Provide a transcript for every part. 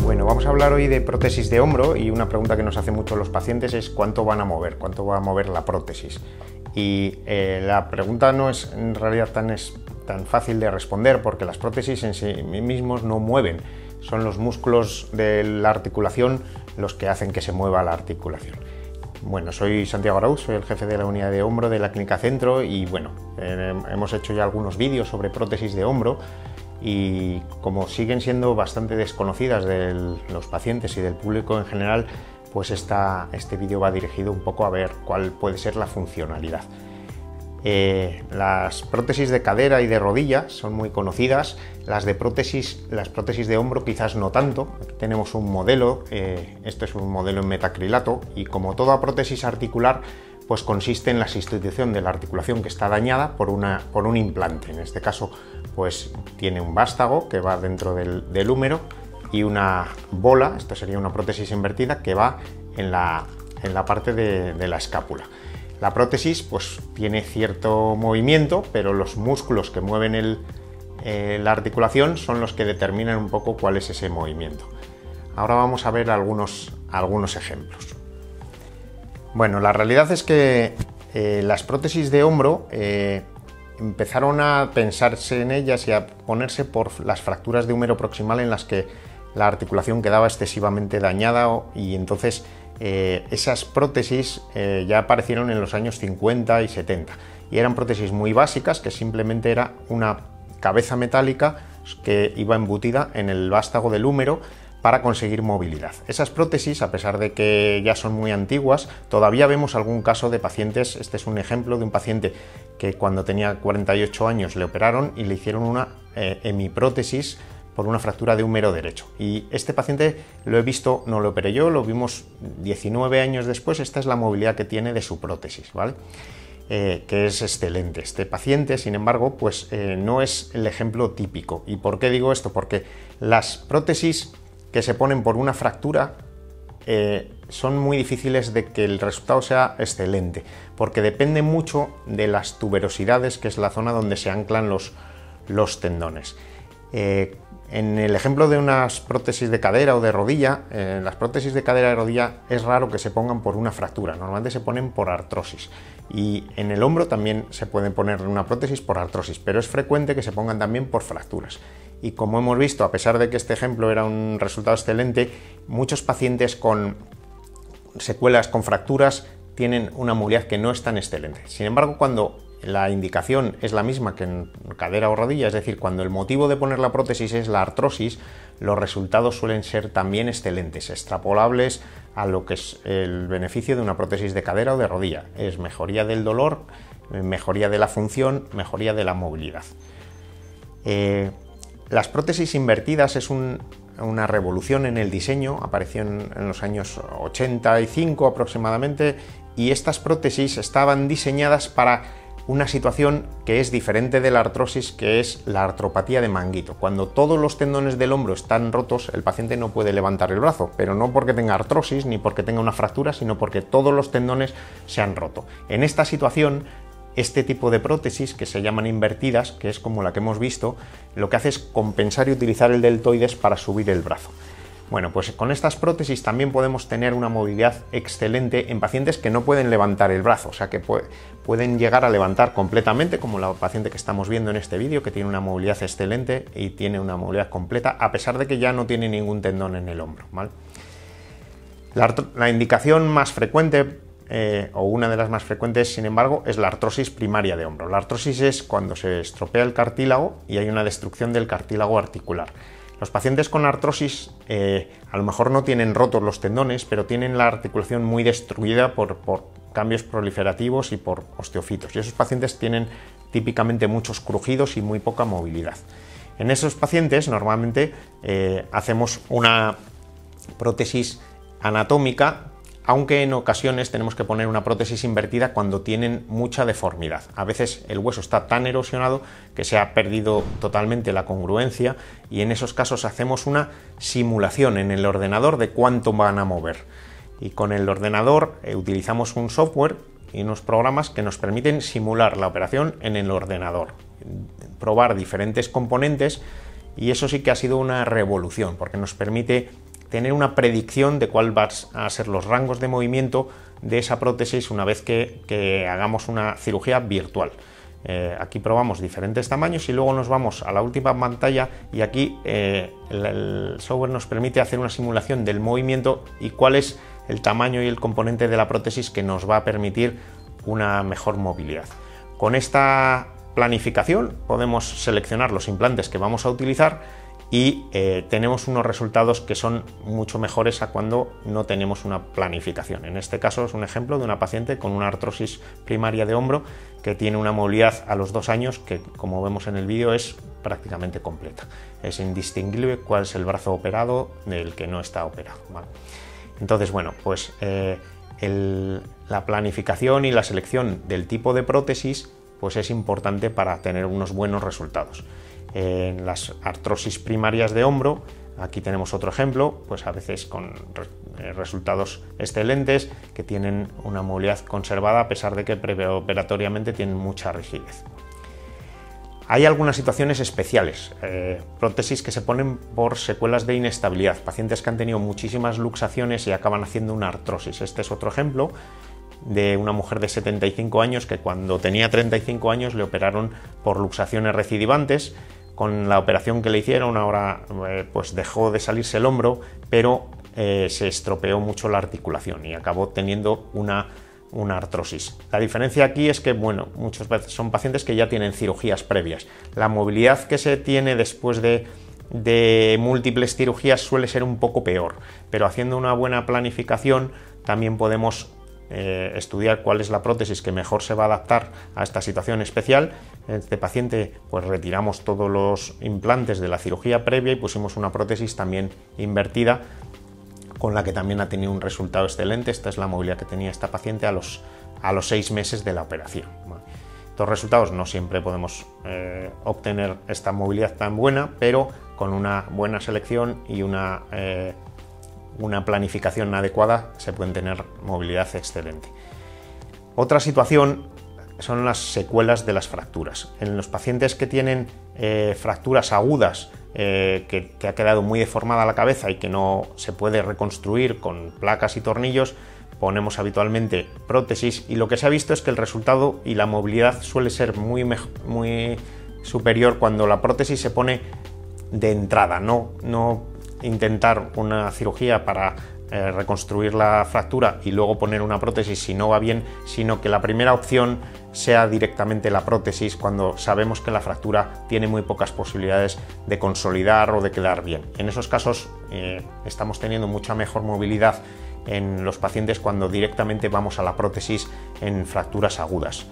Bueno, vamos a hablar hoy de prótesis de hombro y una pregunta que nos hacen mucho los pacientes es ¿cuánto van a mover? ¿Cuánto va a mover la prótesis? Y la pregunta no es en realidad tan fácil de responder porque las prótesis en sí mismos no mueven. Son los músculos de la articulación los que hacen que se mueva la articulación. Bueno, soy Santiago Arauz, soy el jefe de la unidad de hombro de la Clínica Centro y bueno, hemos hecho ya algunos vídeos sobre prótesis de hombro y como siguen siendo bastante desconocidas de los pacientes y del público en general, pues este vídeo va dirigido un poco a ver cuál puede ser la funcionalidad. Las prótesis de cadera y de rodilla son muy conocidas, las prótesis de hombro quizás no tanto. Aquí tenemos un modelo, esto es un modelo en metacrilato y como toda prótesis articular pues consiste en la sustitución de la articulación que está dañada por un implante. En este caso pues tiene un vástago que va dentro del húmero y una bola, esto sería una prótesis invertida, que va en la parte de la escápula. La prótesis pues tiene cierto movimiento, pero los músculos que mueven la articulación son los que determinan un poco cuál es ese movimiento. Ahora vamos a ver algunos ejemplos. Bueno, la realidad es que las prótesis de hombro empezaron a pensarse en ellas y a ponerse por las fracturas de húmero proximal en las que la articulación quedaba excesivamente dañada y entonces esas prótesis ya aparecieron en los años 50 y 70 y eran prótesis muy básicas que simplemente era una cabeza metálica que iba embutida en el vástago del húmero para conseguir movilidad. Esas prótesis, a pesar de que ya son muy antiguas, todavía vemos algún caso de pacientes. Este es un ejemplo de un paciente que cuando tenía 48 años le operaron y le hicieron una hemiprótesis por una fractura de húmero derecho. Y este paciente lo he visto, no lo operé yo, lo vimos 19 años después. Esta es la movilidad que tiene de su prótesis, ¿vale? Que es excelente. Este paciente, sin embargo, pues no es el ejemplo típico. ¿Y por qué digo esto? Porque las prótesis que se ponen por una fractura son muy difíciles de que el resultado sea excelente, porque depende mucho de las tuberosidades, que es la zona donde se anclan los tendones. En el ejemplo de unas prótesis de cadera o de rodilla, las prótesis de cadera y de rodilla es raro que se pongan por una fractura, normalmente se ponen por artrosis. Y en el hombro también se puede poner una prótesis por artrosis, pero es frecuente que se pongan también por fracturas. Y como hemos visto, a pesar de que este ejemplo era un resultado excelente, muchos pacientes con secuelas, con fracturas, tienen una movilidad que no es tan excelente. Sin embargo, cuando la indicación es la misma que en cadera o rodilla, es decir, cuando el motivo de poner la prótesis es la artrosis, los resultados suelen ser también excelentes, extrapolables a lo que es el beneficio de una prótesis de cadera o de rodilla. Es mejoría del dolor, mejoría de la función, mejoría de la movilidad. Las prótesis invertidas es una revolución en el diseño, apareció en los años 85 aproximadamente, y estas prótesis estaban diseñadas para una situación que es diferente de la artrosis, que es la artropatía de manguito. Cuando todos los tendones del hombro están rotos, el paciente no puede levantar el brazo, pero no porque tenga artrosis ni porque tenga una fractura, sino porque todos los tendones se han roto. En esta situación, este tipo de prótesis, que se llaman invertidas, que es como la que hemos visto, lo que hace es compensar y utilizar el deltoides para subir el brazo. Bueno, pues con estas prótesis también podemos tener una movilidad excelente en pacientes que no pueden levantar el brazo, o sea que pueden llegar a levantar completamente, como la paciente que estamos viendo en este vídeo, que tiene una movilidad excelente y tiene una movilidad completa, a pesar de que ya no tiene ningún tendón en el hombro, ¿vale? La indicación más frecuente, o una de las más frecuentes, sin embargo, es la artrosis primaria de hombro. La artrosis es cuando se estropea el cartílago y hay una destrucción del cartílago articular. Los pacientes con artrosis a lo mejor no tienen rotos los tendones, pero tienen la articulación muy destruida por cambios proliferativos y por osteofitos. Y esos pacientes tienen típicamente muchos crujidos y muy poca movilidad. En esos pacientes normalmente hacemos una prótesis anatómica, aunque en ocasiones tenemos que poner una prótesis invertida cuando tienen mucha deformidad. A veces el hueso está tan erosionado que se ha perdido totalmente la congruencia y en esos casos hacemos una simulación en el ordenador de cuánto van a mover. Y con el ordenador utilizamos un software y unos programas que nos permiten simular la operación en el ordenador, probar diferentes componentes, y eso sí que ha sido una revolución porque nos permite tener una predicción de cuál van a ser los rangos de movimiento de esa prótesis una vez que hagamos una cirugía virtual. Aquí probamos diferentes tamaños y luego nos vamos a la última pantalla y aquí el software nos permite hacer una simulación del movimiento y cuál es el tamaño y el componente de la prótesis que nos va a permitir una mejor movilidad. Con esta planificación podemos seleccionar los implantes que vamos a utilizar y tenemos unos resultados que son mucho mejores a cuando no tenemos una planificación. En este caso es un ejemplo de una paciente con una artrosis primaria de hombro que tiene una movilidad a los 2 años que, como vemos en el vídeo, es prácticamente completa. Es indistinguible cuál es el brazo operado del que no está operado, ¿vale? Entonces, bueno, pues la planificación y la selección del tipo de prótesis pues es importante para tener unos buenos resultados. En las artrosis primarias de hombro, aquí tenemos otro ejemplo, pues a veces con resultados excelentes, que tienen una movilidad conservada a pesar de que preoperatoriamente tienen mucha rigidez. Hay algunas situaciones especiales, prótesis que se ponen por secuelas de inestabilidad, pacientes que han tenido muchísimas luxaciones y acaban haciendo una artrosis. Este es otro ejemplo de una mujer de 75 años que cuando tenía 35 años le operaron por luxaciones recidivantes. Con la operación que le hicieron ahora pues dejó de salirse el hombro, pero se estropeó mucho la articulación y acabó teniendo una artrosis. La diferencia aquí es que, bueno, muchas veces son pacientes que ya tienen cirugías previas. La movilidad que se tiene después de múltiples cirugías suele ser un poco peor, pero haciendo una buena planificación también podemos estudiar cuál es la prótesis que mejor se va a adaptar a esta situación especial. Este paciente pues retiramos todos los implantes de la cirugía previa y pusimos una prótesis también invertida con la que también ha tenido un resultado excelente. Esta es la movilidad que tenía esta paciente a los 6 meses de la operación. Estos resultados no siempre podemos obtener esta movilidad tan buena, pero con una buena selección y una planificación adecuada se pueden tener movilidad excelente. Otra situación son las secuelas de las fracturas. En los pacientes que tienen fracturas agudas, que ha quedado muy deformada la cabeza y que no se puede reconstruir con placas y tornillos, ponemos habitualmente prótesis y lo que se ha visto es que el resultado y la movilidad suele ser muy superior cuando la prótesis se pone de entrada, no intentar una cirugía para reconstruir la fractura y luego poner una prótesis si no va bien, sino que la primera opción sea directamente la prótesis cuando sabemos que la fractura tiene muy pocas posibilidades de consolidar o de quedar bien. En esos casos estamos teniendo mucha mejor movilidad en los pacientes cuando directamente vamos a la prótesis en fracturas agudas.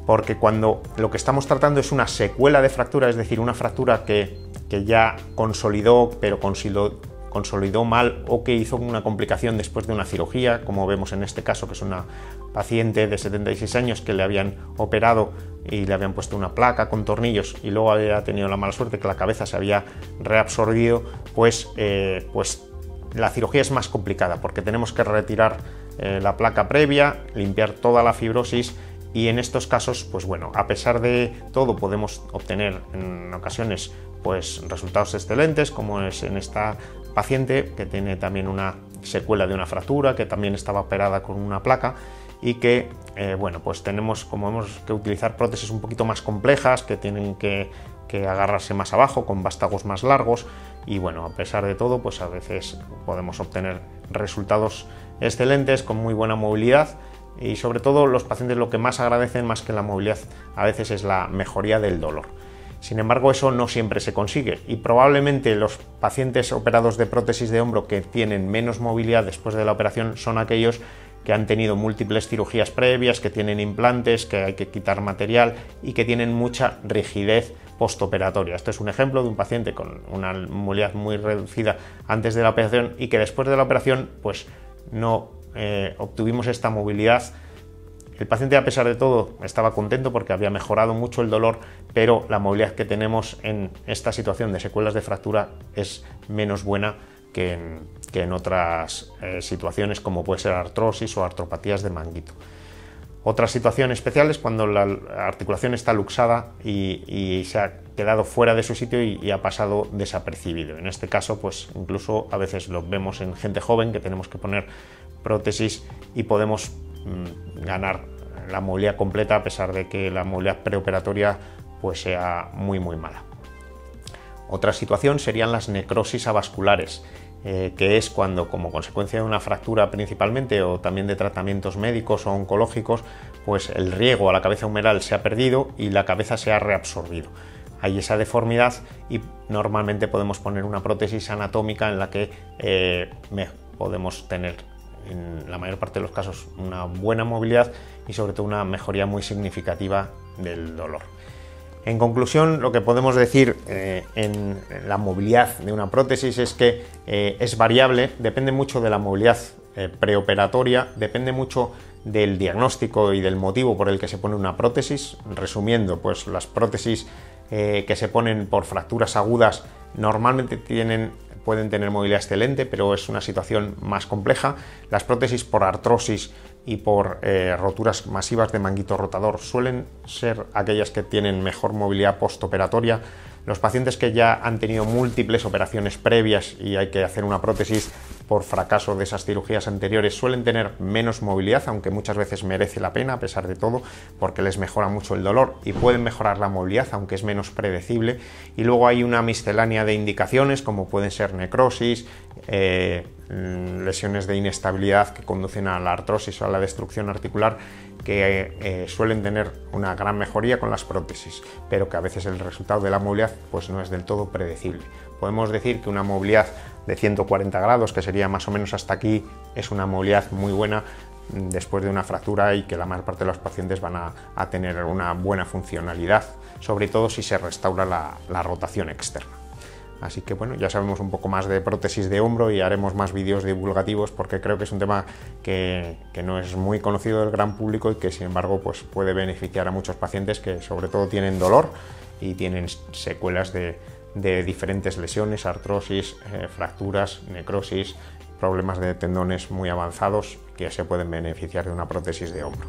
Porque cuando lo que estamos tratando es una secuela de fractura, es decir, una fractura que ya consolidó, pero consolidó mal o que hizo una complicación después de una cirugía, como vemos en este caso, que es una paciente de 76 años que le habían operado y le habían puesto una placa con tornillos y luego había tenido la mala suerte que la cabeza se había reabsorbido, pues la cirugía es más complicada porque tenemos que retirar la placa previa, limpiar toda la fibrosis. Y en estos casos, pues bueno, a pesar de todo podemos obtener en ocasiones pues resultados excelentes, como es en esta paciente que tiene también una secuela de una fractura, que también estaba operada con una placa y que, bueno, pues tenemos que utilizar prótesis un poquito más complejas, que tienen que agarrarse más abajo, con vástagos más largos y bueno, a pesar de todo, pues a veces podemos obtener resultados excelentes con muy buena movilidad. Y sobre todo los pacientes lo que más agradecen más que la movilidad a veces es la mejoría del dolor. Sin embargo, eso no siempre se consigue y probablemente los pacientes operados de prótesis de hombro que tienen menos movilidad después de la operación son aquellos que han tenido múltiples cirugías previas, que tienen implantes, que hay que quitar material y que tienen mucha rigidez postoperatoria. Este es un ejemplo de un paciente con una movilidad muy reducida antes de la operación y que después de la operación pues no obtuvimos esta movilidad. El paciente, a pesar de todo, estaba contento porque había mejorado mucho el dolor, pero la movilidad que tenemos en esta situación de secuelas de fractura es menos buena que en otras situaciones como puede ser artrosis o artropatías de manguito. Otra situación especial es cuando la articulación está luxada y se ha quedado fuera de su sitio y ha pasado desapercibido. En este caso, pues incluso a veces lo vemos en gente joven que tenemos que poner prótesis y podemos ganar la movilidad completa a pesar de que la movilidad preoperatoria pues sea muy mala. Otra situación serían las necrosis avasculares, que es cuando, como consecuencia de una fractura principalmente o también de tratamientos médicos o oncológicos, pues el riego a la cabeza humeral se ha perdido y la cabeza se ha reabsorbido. Hay esa deformidad y normalmente podemos poner una prótesis anatómica en la que podemos tener en la mayor parte de los casos una buena movilidad y sobre todo una mejoría muy significativa del dolor. En conclusión, lo que podemos decir en la movilidad de una prótesis es que es variable, depende mucho de la movilidad preoperatoria, depende mucho del diagnóstico y del motivo por el que se pone una prótesis. Resumiendo, pues las prótesis que se ponen por fracturas agudas normalmente pueden tener movilidad excelente, pero es una situación más compleja. Las prótesis por artrosis y por roturas masivas de manguito rotador suelen ser aquellas que tienen mejor movilidad postoperatoria. Los pacientes que ya han tenido múltiples operaciones previas y hay que hacer una prótesis por fracaso de esas cirugías anteriores suelen tener menos movilidad, aunque muchas veces merece la pena a pesar de todo, porque les mejora mucho el dolor y pueden mejorar la movilidad, aunque es menos predecible. Y luego hay una miscelánea de indicaciones como pueden ser necrosis, lesiones de inestabilidad que conducen a la artrosis o a la destrucción articular, que suelen tener una gran mejoría con las prótesis, pero que a veces el resultado de la movilidad pues no es del todo predecible. Podemos decir que una movilidad de 140 grados, que sería más o menos hasta aquí, es una movilidad muy buena después de una fractura y que la mayor parte de los pacientes van a tener una buena funcionalidad, sobre todo si se restaura la rotación externa. Así que bueno, ya sabemos un poco más de prótesis de hombro y haremos más vídeos divulgativos porque creo que es un tema que no es muy conocido del gran público y que sin embargo pues puede beneficiar a muchos pacientes que sobre todo tienen dolor y tienen secuelas de diferentes lesiones, artrosis, fracturas, necrosis, problemas de tendones muy avanzados que se pueden beneficiar de una prótesis de hombro.